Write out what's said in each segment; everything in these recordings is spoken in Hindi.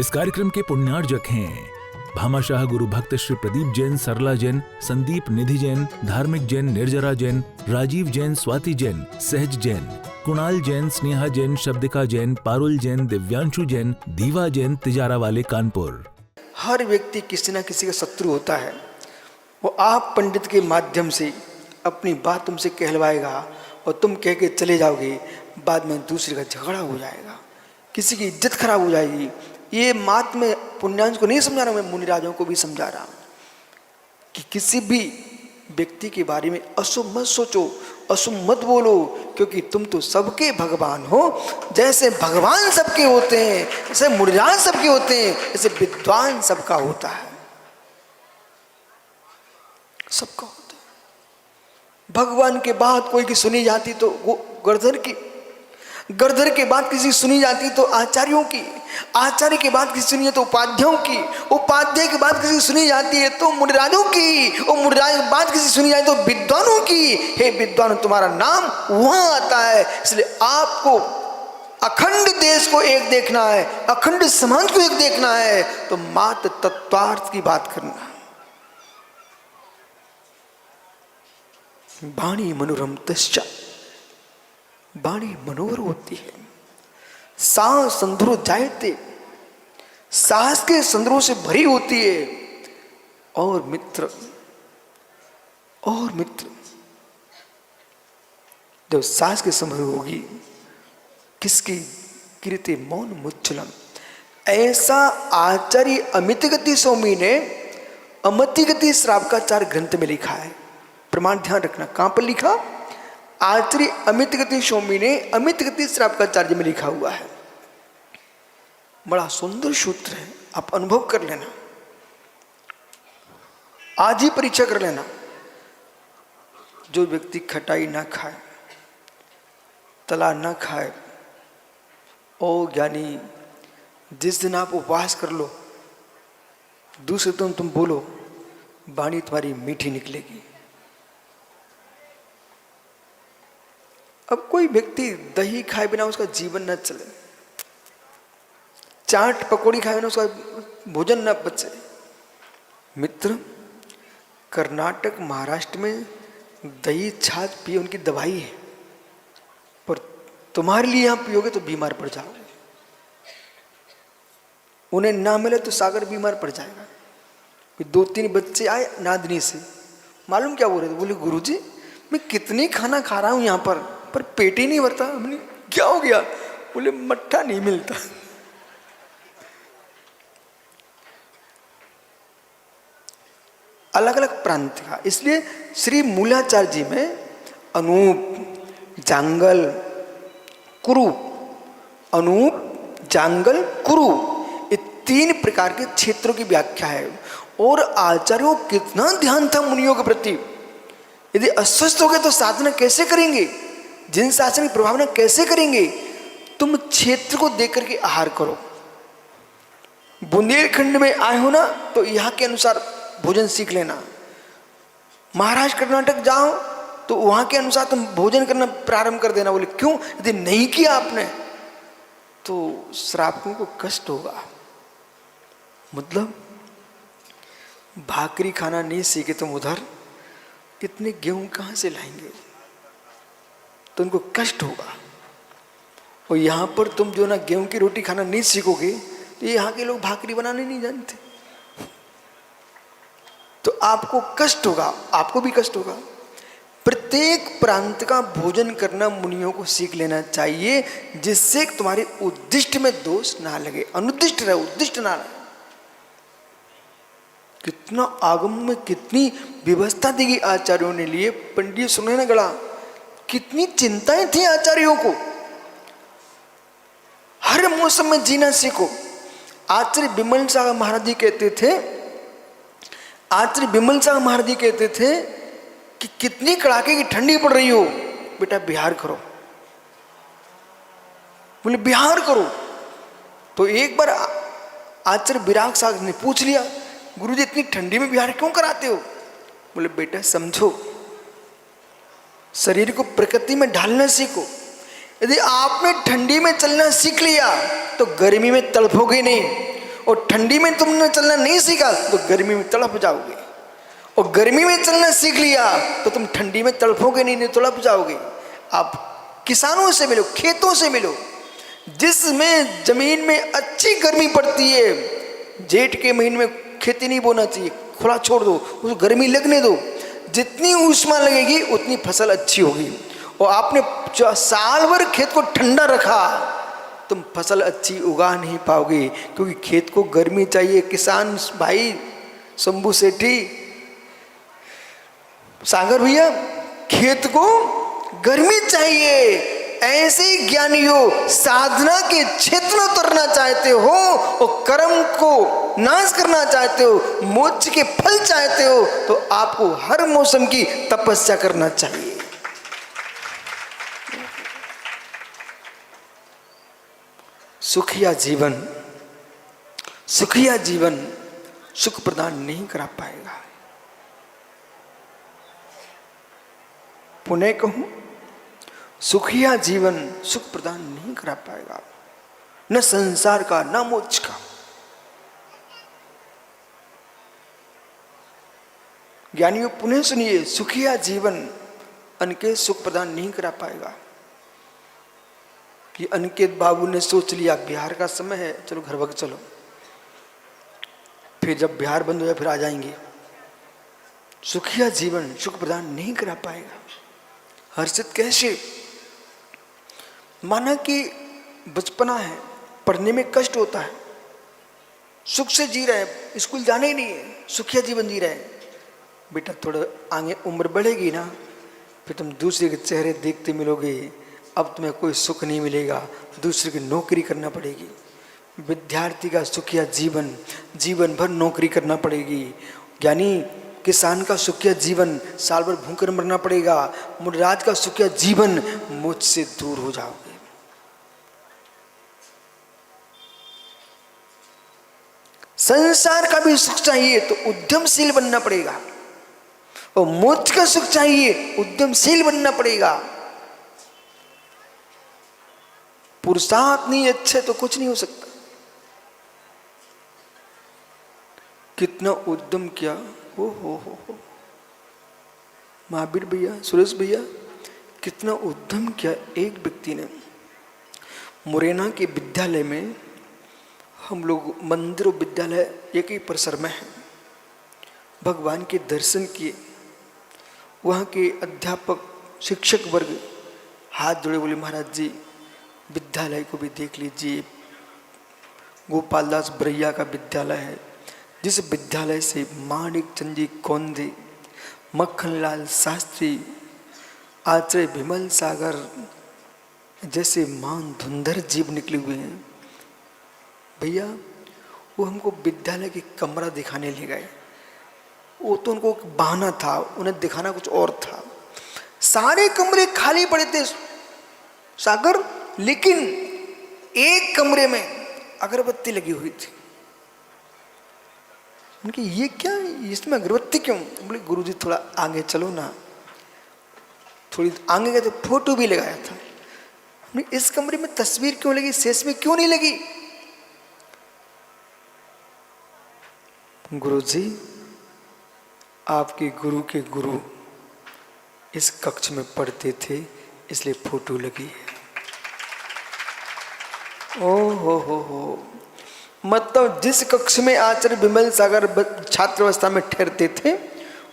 इस कार्यक्रम के पुण्यार्जक हैं भामाशाह गुरु भक्त श्री प्रदीप जैन, सरला जैन, संदीप निधि जैन, धार्मिक जैन, निर्जरा जैन, राजीव जैन, स्वाति जैन, सहज जैन, कुणाल जैन, स्नेहा जैन, शब्दिका जैन, पारुल जैन, दिव्यांशु जैन, दीवा जैन, तिजारा वाले कानपुर। हर व्यक्ति किसी न किसी का शत्रु होता है। वो आप पंडित के माध्यम से अपनी बात तुमसे कहलवाएगा और तुम कह के चले जाओगे, बाद में दूसरे का झगड़ा हो जाएगा, किसी की इज्जत खराब हो जाएगी। ये बात मैं पुण्यांश को नहीं समझा रहा हूं, मैं मुनिराजों को भी समझा रहा हूं कि किसी भी व्यक्ति के बारे में अशुभ मत सोचो, अशुभ मत बोलो, क्योंकि तुम तो सबके भगवान हो। जैसे भगवान सबके होते हैं, जैसे मुनिराज सबके होते हैं, जैसे विद्वान सबका होता है, सबका होता है। भगवान के बात कोई की सुनी जाती तो वो गर्दर के बाद किसी सुनी जाती तो आचार्यों की, आचार्य के बाद किसी सुनी है तो उपाध्यायों की, उपाध्याय के बाद किसी सुनी जाती है तो मुनिराजों की, और मुनिराज के बाद किसी सुनी जाती तो विद्वानों की। हे विद्वान, तुम्हारा नाम वहां आता है। इसलिए आपको अखंड देश को एक देखना है, अखंड समाज को एक देखना है, तो मात्र तत्वार्थ की बात करना। वाणी मनोरम तस्चा, वाणी मनोहर होती है। साहस संध्रो जायते, साहस के संध्रों से भरी होती है। और मित्र जब साहस के संभ्र होगी, किसकी कीर्ति मौन मुच्चलम। ऐसा आचार्य अमितगति स्वामी ने अमतिगति श्रावकाचार ग्रंथ में लिखा है। प्रमाण ध्यान रखना, कहां पर लिखा? आचार्य अमितगति स्वामी ने अमितगति श्रावकाचार्य में लिखा हुआ है। बड़ा सुंदर सूत्र है, आप अनुभव कर लेना, आज ही परीक्षा कर लेना। जो व्यक्ति खटाई ना खाए, तला ना खाए, ओ ज्ञानी, जिस दिन आप उपवास कर लो, दूसरे दिन तुम बोलो, वाणी तुम्हारी मीठी निकलेगी। अब कोई व्यक्ति दही खाए बिना उसका जीवन न चले, चाट पकौड़ी खाए बिना उसका भोजन न बचे। मित्र, कर्नाटक महाराष्ट्र में दही छाछ पिए उनकी दवाई है, पर तुम्हारे लिए यहां पियोगे तो बीमार पड़ जाओगे। उन्हें ना मिले तो सागर बीमार पड़ जाएगा। 2-3 बच्चे आए नादनी से, मालूम क्या बोल रहे थे? बोले गुरुजी, मैं कितनी खाना खा रहा हूं यहां पर पेट ही नहीं भरता। हमने क्या हो गया? बोले मट्ठा नहीं मिलता। अलग अलग प्रांत का, इसलिए श्री मूलाचार्य जी में अनूप, जांगल, कुरु, अनूप, जांगल, कुरु, ये 3 प्रकार के क्षेत्रों की व्याख्या है। और आचार्यों को कितना ध्यान था मुनियों के प्रति। यदि अस्वस्थ हो गए तो साधना कैसे करेंगे, जिन शासन की प्रभावना कैसे करेंगे? तुम क्षेत्र को देख करके आहार करो। बुंदेलखंड में आए हो ना, तो यहाँ के अनुसार भोजन सीख लेना। महाराष्ट्र कर्नाटक जाओ तो वहां के अनुसार तुम भोजन करना प्रारंभ कर देना। बोले क्यों? यदि नहीं किया आपने तो श्रावकों को कष्ट होगा। मतलब भाकरी खाना नहीं सीखे तुम उधर, इतने गेहूं कहां से लाएंगे? तो उनको कष्ट होगा। और यहाँ पर तुम जो ना गेहूं की रोटी खाना नहीं सीखोगे, तो यहाँ के लोग भाकरी बनाने नहीं जानते, तो आपको कष्ट होगा, आपको भी कष्ट होगा। प्रत्येक प्रांत का भोजन करना मुनियों को सीख लेना चाहिए, जिससे तुम्हारे उद्दिष्ट में दोष ना लगे, अनुद्दिष्ट रहे, उद्दिष्ट ना रहे। कितना आगम में कितनी व्यवस्था दी आचार्यों ने लिए। पंडित सुने ना गड़ा, कितनी चिंताएं थी आचार्यों को। हर मौसम में जीना सीखो। आचार्य बिमल शाह महाराज जी कहते थे, आचार्य बिमल शाह महाराज जी कहते थे कि कितनी कड़ाके की ठंडी पड़ रही हो, बेटा बिहार करो। बोले बिहार करो। तो एक बार आचार्य विराग सागर ने पूछ लिया, गुरुजी इतनी ठंडी में बिहार क्यों कराते हो? बोले बेटा समझो, शरीर को प्रकृति में ढालना सीखो। यदि आपने ठंडी में चलना सीख लिया तो गर्मी में तड़पोगे नहीं, और ठंडी में तुमने चलना नहीं सीखा तो गर्मी में तड़प जाओगे, और गर्मी में चलना सीख लिया तो तुम ठंडी में तड़पोगे नहीं, तड़प जाओगे। आप किसानों से मिलो, खेतों से मिलो, जिसमें जमीन में अच्छी गर्मी पड़ती है। जेठ के महीने में खेती नहीं बोना चाहिए, खुला छोड़ दो, उसको गर्मी लगने दो, जितनी ऊष्मा लगेगी उतनी फसल अच्छी होगी। और आपने साल भर खेत को ठंडा रखा, तुम फसल अच्छी उगा नहीं पाओगे, क्योंकि खेत को गर्मी चाहिए। किसान भाई, शंभू सेठी, सागर भैया, खेत को गर्मी चाहिए। ऐसे ही ज्ञानियों, साधना के क्षेत्र में उतरना चाहते हो और कर्म को नाश करना चाहते हो, मोक्ष के फल चाहते हो, तो आपको हर मौसम की तपस्या करना चाहिए। सुखिया जीवन सुख प्रदान नहीं करा पाएगा। पुनः कहूं, सुखिया जीवन सुख प्रदान नहीं करा पाएगा, न संसार का न मोक्ष का। ज्ञानियों पुनः सुनिए, सुखिया जीवन अनके सुख प्रदान नहीं करा पाएगा। कि अनिकेत बाबू ने सोच लिया बिहार का समय है, चलो घर भग चलो, फिर जब बिहार बंद हो जाए फिर आ जाएंगे। सुखिया जीवन सुख प्रदान नहीं करा पाएगा। हर्षित कैसे? माना कि बचपना है, पढ़ने में कष्ट होता है, सुख से जी रहे हैं, स्कूल जाने ही नहीं है, सुखिया जीवन जी रहे हैं। बेटा थोड़ा आगे उम्र बढ़ेगी ना, फिर तुम दूसरे के चेहरे देखते मिलोगे, अब तुम्हें कोई सुख नहीं मिलेगा, दूसरे की नौकरी करना पड़ेगी। विद्यार्थी का सुखिया जीवन, जीवन भर नौकरी करना पड़ेगी। यानी किसान का सुखिया जीवन, साल भर भूखकर मरना पड़ेगा। मुनिराज का सुखिया जीवन, मुझसे दूर हो जाओगे। संसार का भी सुख चाहिए तो उद्यमशील बनना पड़ेगा, और मोक्ष का सुख चाहिए उद्यमशील बनना पड़ेगा। पुरुषार्थ नहीं अच्छे तो कुछ नहीं हो सकता। कितना उद्यम किया, हो महावीर भैया, सुरेश भैया, कितना उद्यम किया एक व्यक्ति ने। मुरैना के विद्यालय में, हम लोग मंदिर और विद्यालय एक ही परिसर में है, भगवान के दर्शन किए। वहाँ के अध्यापक शिक्षक वर्ग हाथ जोड़े, बोले महाराज जी विद्यालय को भी देख लीजिए। गोपाल दास बरैया का विद्यालय है, जिस विद्यालय से माणिक चंद जी कौंदे, मक्खनलाल शास्त्री, आचार्य विमल सागर जैसे मान धुंधर जीव निकले हुए हैं। भैया वो हमको विद्यालय की कमरा दिखाने ले गए। वो तो उनको बहाना था, उन्हें दिखाना कुछ और था। सारे कमरे खाली पड़े थे सागर, लेकिन एक कमरे में अगरबत्ती लगी हुई थी। उनकी ये क्या, इसमें अगरबत्ती क्यों? बोले गुरुजी थोड़ा आगे चलो ना। थोड़ी आगे गए तो फोटो भी लगाया था। इस कमरे में तस्वीर क्यों लगी, शेष में क्यों नहीं लगी? गुरुजी आपके गुरु के गुरु इस कक्ष में पढ़ते थे, इसलिए फोटो लगी है। ओ हो, मतलब जिस कक्ष में आचार्य विमल सागर छात्रावस्था में ठहरते थे,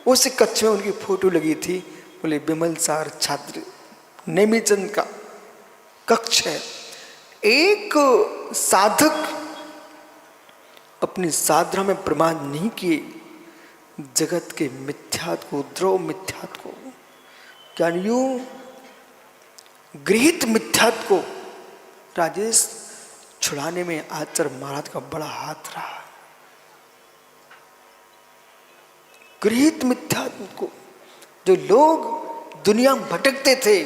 उस कक्ष में उनकी फोटो लगी थी। बोले विमल सागर छात्र नेमीचंद का कक्ष है। एक साधक अपनी साधना में प्रमाद नहीं किए, जगत के मिथ्यात्व को, द्रव मिथ्यात्व को, ज्ञानियों गृहित मिथ्यात्व को राजेश छुड़ाने में आचार्य महाराज का बड़ा हाथ रहा। गृहित मिथ्यात्व को जो लोग दुनिया में भटकते थे,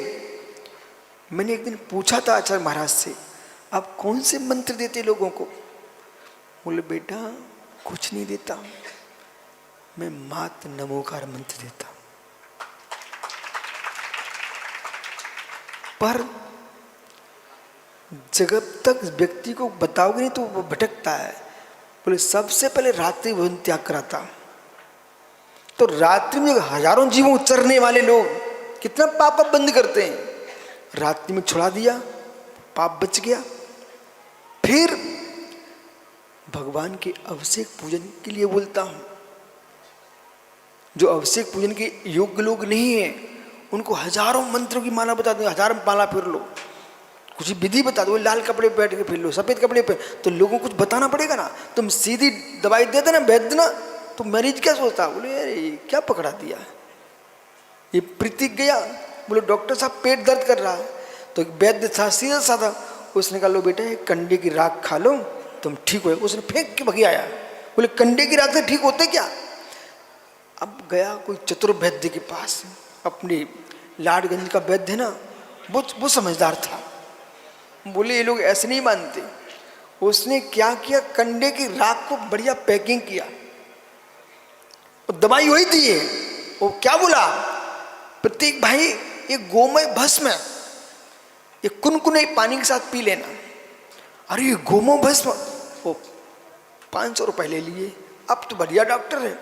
मैंने एक दिन पूछा था आचार्य महाराज से, आप कौन से मंत्र देते लोगों को? बोले बेटा कुछ नहीं देता, मैं मात्र नमोकार मंत्र देता। पर जब तक व्यक्ति को बताओगे नहीं तो वो भटकता है। बोले सबसे पहले रात्रि भोजन त्याग करा था। तो रात्रि में हजारों जीवों चरने वाले लोग कितना पाप बंद करते हैं, रात्रि में छुड़ा दिया, पाप बच गया। फिर भगवान के अभिषेक पूजन के लिए बोलता हूं, जो अभिषेक पूजन के योग्य लोग नहीं है उनको हजारों मंत्रों की माला बता दो, हजार माला फिर लो, कुछ विधि बता दो, लाल कपड़े बैठ के फिर लो, सफेद कपड़े पे, तो लोगों को कुछ बताना पड़ेगा ना। तुम सीधी दवाई दे देना, वैद्य ना, तो मरीज क्या सोचता, बोले अरे क्या पकड़ा दिया, ये प्रतीक गया, बोले डॉक्टर साहब पेट दर्द कर रहा है, तो एक वैद्य था सीधा साधा, उसने कहा लो बेटा एक कंडे की राख खा लो तुम ठीक हो। उसने फेंक के भगी आया, बोले कंडे की राख से ठीक होते क्या। अब गया कोई चतुर वैद्य के पास, अपने लाडगंज का वैद्य है ना, वो समझदार था, बोले ये लोग ऐसे नहीं मानते। उसने क्या किया, कंडे की राख को बढ़िया पैकिंग किया, दवाई वही दी है। वो क्या बोला, प्रतीक भाई ये गोमय भस्म है, ये कुनकुने पानी के साथ पी लेना। अरे ये गोमय भस्म, वो 500 रुपए ले लिए, अब तो बढ़िया डॉक्टर है,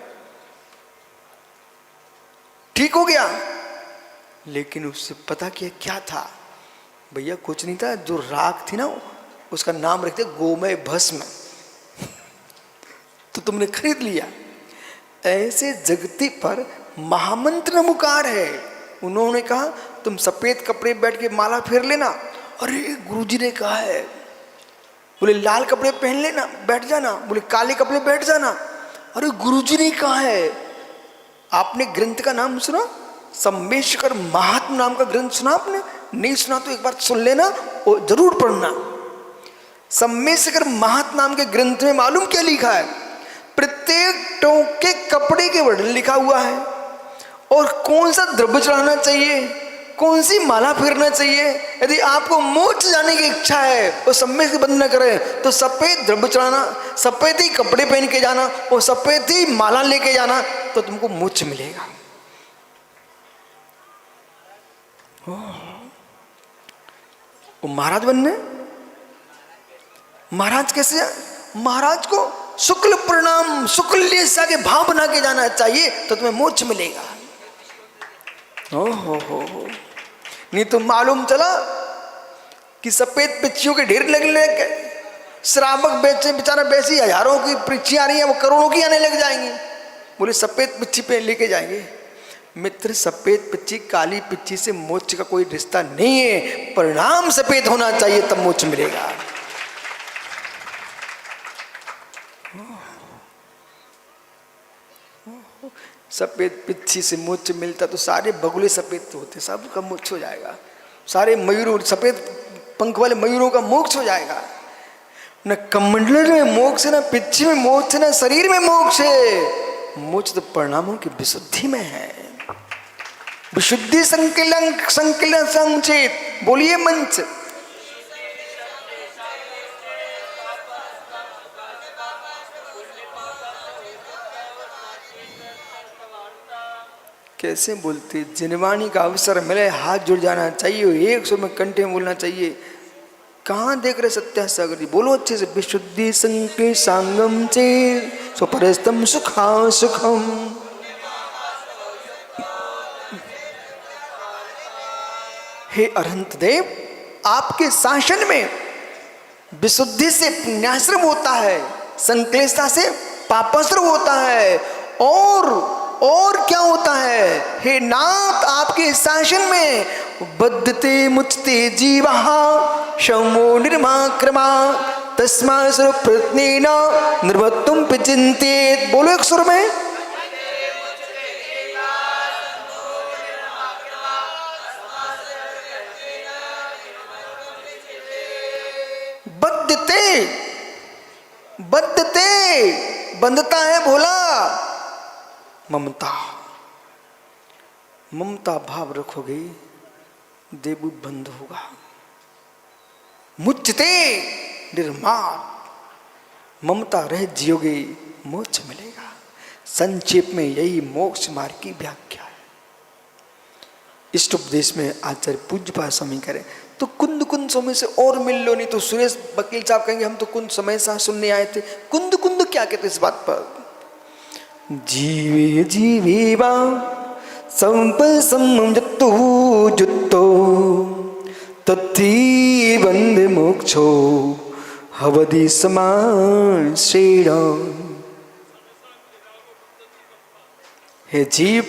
ठीक हो गया। लेकिन उससे पता किया क्या था, भैया कुछ नहीं था, जो राख थी ना उसका नाम रखते गोमय भस्म, तो तुमने खरीद लिया। ऐसे जगती पर महामंत्र नमोकार है, उन्होंने कहा तुम सफेद कपड़े बैठ के माला फेर लेना। अरे गुरुजी ने कहा है, बोले लाल कपड़े पहन लेना बैठ जाना, बोले काले कपड़े बैठ जाना। अरे गुरुजी ने कहा है। आपने ग्रंथ का नाम सुना, सम्मेशकर महात्मा नाम का ग्रंथ सुना आपने? नहीं सुना तो एक बार सुन लेना और जरूर पढ़ना। सम्मेशकर महात्मा नाम के ग्रंथ में मालूम क्या लिखा है, प्रत्येक टोके कपड़े के वर्णन लिखा हुआ है, और कौन सा द्रव्य चढ़ाना चाहिए, कौन सी माला फेरना चाहिए। यदि आपको मोक्ष जाने की इच्छा है और सम्मेश से बंद न करे तो सफेद द्रव्य चढ़ाना, सफेद ही कपड़े पहन के जाना और सफेद ही माला लेके जाना, तो तुमको मोक्ष मिलेगा। वो महाराज बनने, महाराज कैसे, महाराज को शुक्ल प्रणाम शुक्ल लेसा के भाव बना के जाना चाहिए, तो तुम्हें मोक्ष मिलेगा। हो नहीं तो मालूम चला कि सफेद पिच्चियों के ढेर लगने लगे, श्रावक बेचे बेचारा वैसी हजारों की पिच्ची आ रही है, वो करोड़ों की आने लग जाएंगी, बोले सफेद पिच्ची पे लेके जाएंगे। मित्र सफेद पिच्ची काली पिच्ची से मोक्ष का कोई रिश्ता नहीं है, परिणाम सफेद होना चाहिए तब मोक्ष मिलेगा। सफेद पिच्ची से मोक्ष मिलता तो सारे बगुले सफेद होते, सबका मोक्ष हो जाएगा, सारे मयूरों सफेद पंख वाले मयूरों का मोक्ष हो जाएगा। न कमंडल में मोक्ष, न पिच्ची में मोक्ष, न शरीर में मोक्ष है, मोक्ष तो परिणामों की विशुद्धि में है। विशुद्धि संकलन संचेत, बोलिए मंच। कैसे बोलते, जिनवाणी का अवसर मिले हाथ जुड़ जाना चाहिए, 100 में कंठे बोलना चाहिए। कहाँ देख रहे सत्या सागर जी, बोलो अच्छे से। विशुद्धि संके सांगम चे स्वपरस्तम सुखा सुखम। हे अरहंत देव, आपके शासन में विशुद्धि से पुण्याश्रम होता है, संक्लेशता से पापाश्रम होता है, और क्या होता है हे नाथ, आपके शासन में बद्धते मुचते जीवा शमो निर्माक्रमा तस्मा प्रत्नेन निर्वत्तुम पिचिंतेत। बोलो एक सुर में। बद्धते बंधता है भोला, ममता भाव रखोगे देवू बंद होगा। मुच्यते निर्माण, ममता रह जियोगे मोक्ष मिलेगा। संक्षेप में यही मोक्ष मार्ग की व्याख्या है। इष्ट उपदेश में आचार्य पूज्यपाद स्वामी करें तो कुंद कुंद समय से और मिल लो, नहीं तो सुरेश वकील साहब कहेंगे हम तो कुंद समय से सुनने आए थे। कुंद कुंद क्या कहते इस बात पर? जीवे जीवेवा संपसमजत्तु जुत्तो तथी बंद मोक्षो हवदि समान श्रीराम। हे जीव,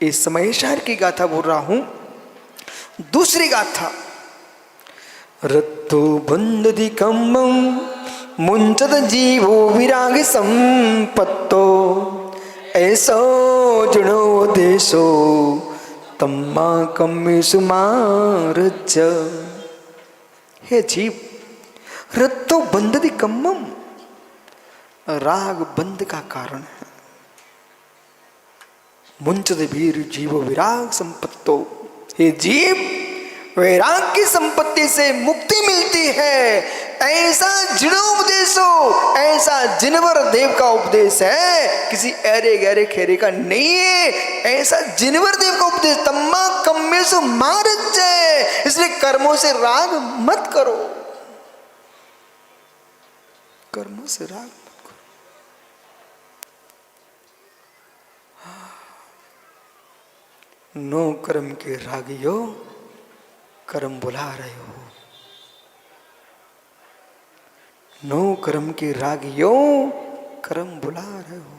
इस समय शायर की गाथा बोल रहा हूं। दूसरी गाथा, रत्तो बंदधि कम्मं मुंचत जीवो विराग संपत्तो ऐसो जुणो देशो तम्मा कम्मेषु मारच। हे जीव, रत्तो बंदधि कम्मं, राग बंद का कारण है। मुंचत वीर जीवो विराग संपत्तो, हे जीव, वैराग की संपत्ति से मुक्ति मिलती है। ऐसा जिनोपदेशो, ऐसा जिनवर देव का उपदेश है, किसी ऐरे गहरे खेरे का नहीं है। ऐसा जिनवर देव का उपदेश, तम्मा कम्मेषु मारच, इसलिए कर्मों से राग मत करो, कर्मों से राग मत करो। नो कर्म के रागियो कर्म बुला रहे हो, नो कर्म के रागियो कर्म बुला रहे हो।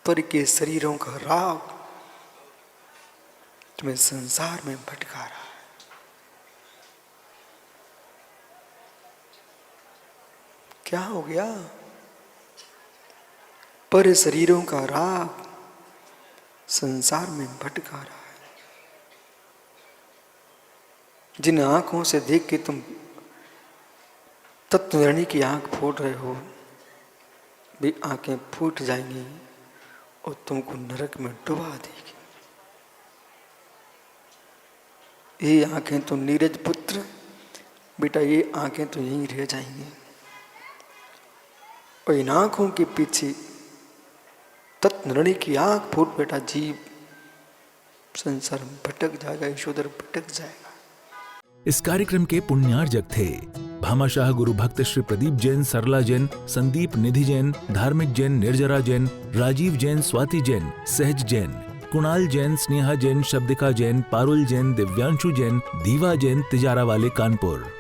पर के शरीरों का राग तुम्हें संसार में भटका रहा है। क्या हो गया? पर शरीरों का राग संसार में भटका रहा है। जिन आंखों से देख के तुम तत्वधर्मी की आंख फोड़ रहे हो, भी आंखें फूट जाएंगी और तुमको नरक में डुबा देगी। ये आंखें तो नीरज पुत्र बेटा, ये आंखें तो यहीं रह जाएंगी। और इन आंखों के पीछे तत्वधर्मी की आंख फूट बेटा, जीव संसार में भटक जाएगा, ईश्वर भटक जाएगा। इस कार्यक्रम के पुण्यार्जक थे भामाशाह गुरु भक्त श्री प्रदीप जैन, सरला जैन, संदीप निधि जैन, धार्मिक जैन, निर्जरा जैन, राजीव जैन, स्वाति जैन, सहज जैन, कुणाल जैन, स्नेहा जैन, शब्दिका जैन, पारुल जैन, दिव्यांशु जैन, दीवा जैन, तिजारा वाले कानपुर।